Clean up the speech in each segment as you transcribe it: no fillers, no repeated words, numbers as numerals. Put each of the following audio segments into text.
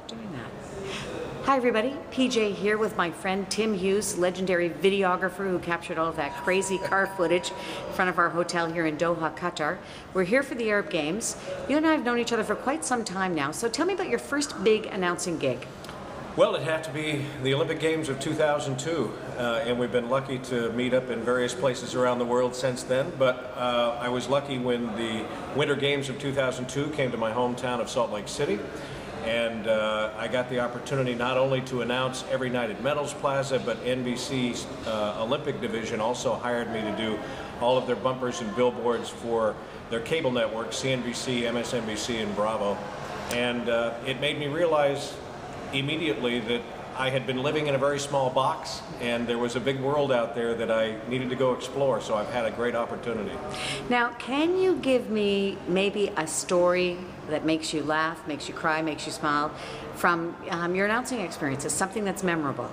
stop doing that. Hi everybody, PJ here with my friend Tim Hughes, legendary videographer who captured all of that crazy car footage in front of our hotel here in Doha, Qatar. We're here for the Arab Games. You and I have known each other for quite some time now, so tell me about your first big announcing gig. Well, it had to be the Olympic Games of 2002, and we've been lucky to meet up in various places around the world since then, but I was lucky when the Winter Games of 2002 came to my hometown of Salt Lake City, and I got the opportunity not only to announce every night at Medals Plaza, but NBC's Olympic division also hired me to do all of their bumpers and billboards for their cable networks, CNBC, MSNBC, and Bravo, and it made me realize immediately that I had been living in a very small box and there was a big world out there that I needed to go explore, so I've had a great opportunity. Now, can you give me maybe a story that makes you laugh, makes you cry, makes you smile from your announcing experiences, something that's memorable?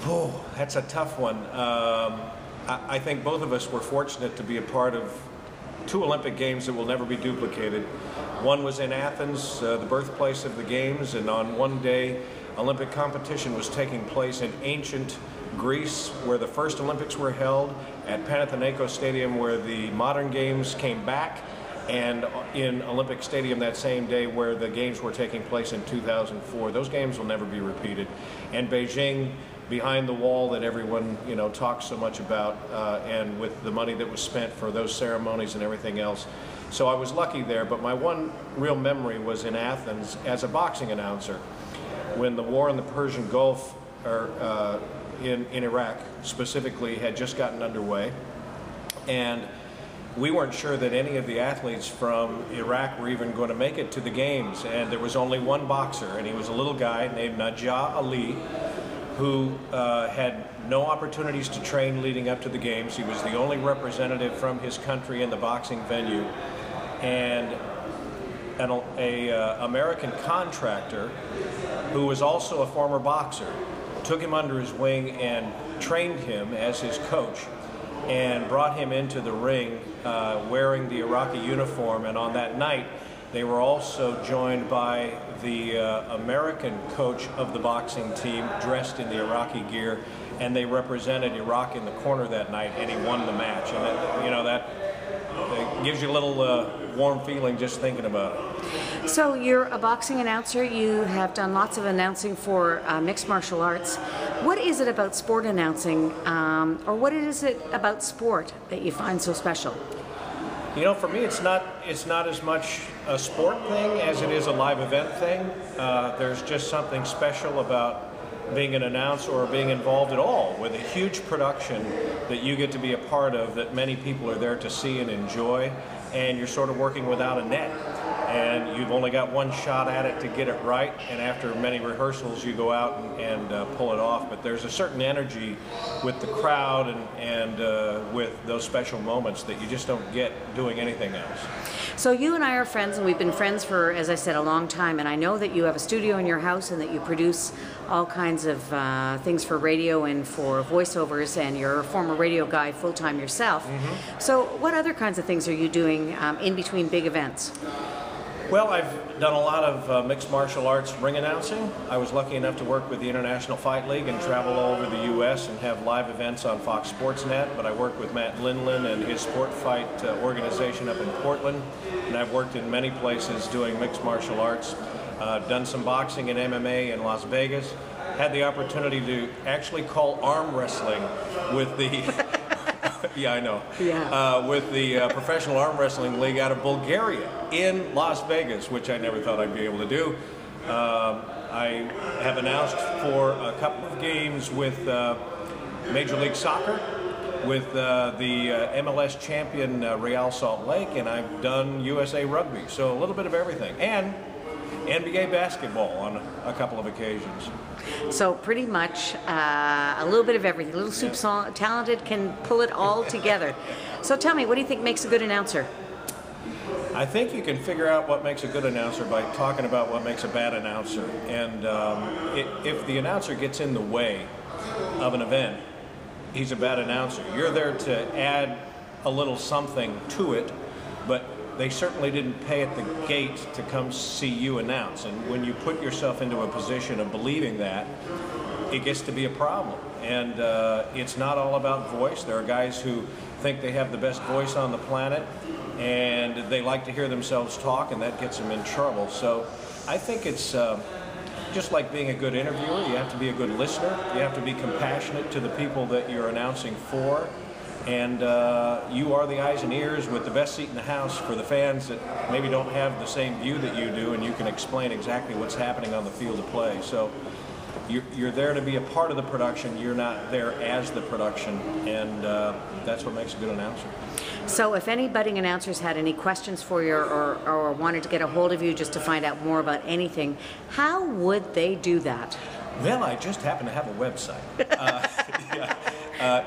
Oh, that's a tough one. I think both of us were fortunate to be a part of two Olympic Games that will never be duplicated. One was in Athens, the birthplace of the Games, and on one day, Olympic competition was taking place in ancient Greece, where the first Olympics were held, at Panathinaikos Stadium, where the modern Games came back, and in Olympic Stadium that same day where the Games were taking place in 2004. Those Games will never be repeated. And Beijing, behind the wall that everyone talks so much about, and with the money that was spent for those ceremonies and everything else. So I was lucky there, but my one real memory was in Athens as a boxing announcer when the war in the Persian Gulf, or in Iraq specifically, had just gotten underway, and we weren't sure that any of the athletes from Iraq were even going to make it to the Games, and there was only one boxer, and he was a little guy named Najah Ali, who had no opportunities to train leading up to the Games. He was the only representative from his country in the boxing venue, and an American contractor who was also a former boxer took him under his wing and trained him as his coach and brought him into the ring wearing the Iraqi uniform. And on that night they were also joined by the American coach of the boxing team dressed in the Iraqi gear, and they represented Iraq in the corner that night, and he won the match. And that gives you a little warm feeling just thinking about it. So you're a boxing announcer. You have done lots of announcing for mixed martial arts. What is it about sport announcing, or what is it about sport that you find so special? For me, it's not as much a sport thing as it is a live event thing. There's just something special about being an announcer or being involved at all with a huge production that you get to be a part of, that many people are there to see and enjoy, and you're sort of working without a net. And you've only got one shot at it to get it right, and after many rehearsals you go out and pull it off. But there's a certain energy with the crowd and with those special moments that you just don't get doing anything else. So you and I are friends, and we've been friends for, as I said, a long time, and I know that you have a studio in your house and that you produce all kinds of things for radio and for voiceovers, and you're a former radio guy full-time yourself. Mm-hmm. So what other kinds of things are you doing in between big events? Well, I've done a lot of mixed martial arts ring announcing. I was lucky enough to work with the International Fight League and travel all over the U.S. and have live events on Fox Sports Net, but I worked with Matt Lindland and his Sport Fight organization up in Portland, and I've worked in many places doing mixed martial arts. Done some boxing and MMA in Las Vegas. Had the opportunity to actually call arm wrestling with the... Yeah, I know. Yeah. With the Professional Arm Wrestling League out of Bulgaria in Las Vegas, which I never thought I'd be able to do. I have announced for a couple of games with Major League Soccer, with the MLS champion Real Salt Lake, and I've done USA Rugby, so a little bit of everything. And NBA basketball on a couple of occasions. So pretty much a little bit of everything. Little Soup Talented can pull it all together. So tell me, what do you think makes a good announcer? I think you can figure out what makes a good announcer by talking about what makes a bad announcer. And if the announcer gets in the way of an event, he's a bad announcer. You're there to add a little something to it, but they certainly didn't pay at the gate to come see you announce. And when you put yourself into a position of believing that, it gets to be a problem. And it's not all about voice. There are guys who think they have the best voice on the planet, and they like to hear themselves talk, and that gets them in trouble. So I think it's just like being a good interviewer. You have to be a good listener. You have to be compassionate to the people that you're announcing for. And you are the eyes and ears with the best seat in the house for the fans that maybe don't have the same view that you do, and you can explain exactly what's happening on the field of play. So you're there to be a part of the production. You're not there as the production, and that's what makes a good announcer. So if any budding announcers had any questions for you or wanted to get a hold of you just to find out more about anything, how would they do that? Well, I just happen to have a website.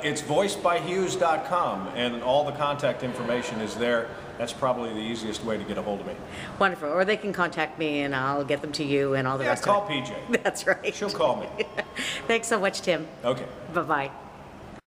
It's voicebyhughes.com, and all the contact information is there. That's probably the easiest way to get a hold of me. Wonderful. Or they can contact me and I'll get them to you and all the rest call of it. PJ. That's right. She'll call me. Thanks so much, Tim. Okay. Bye-bye.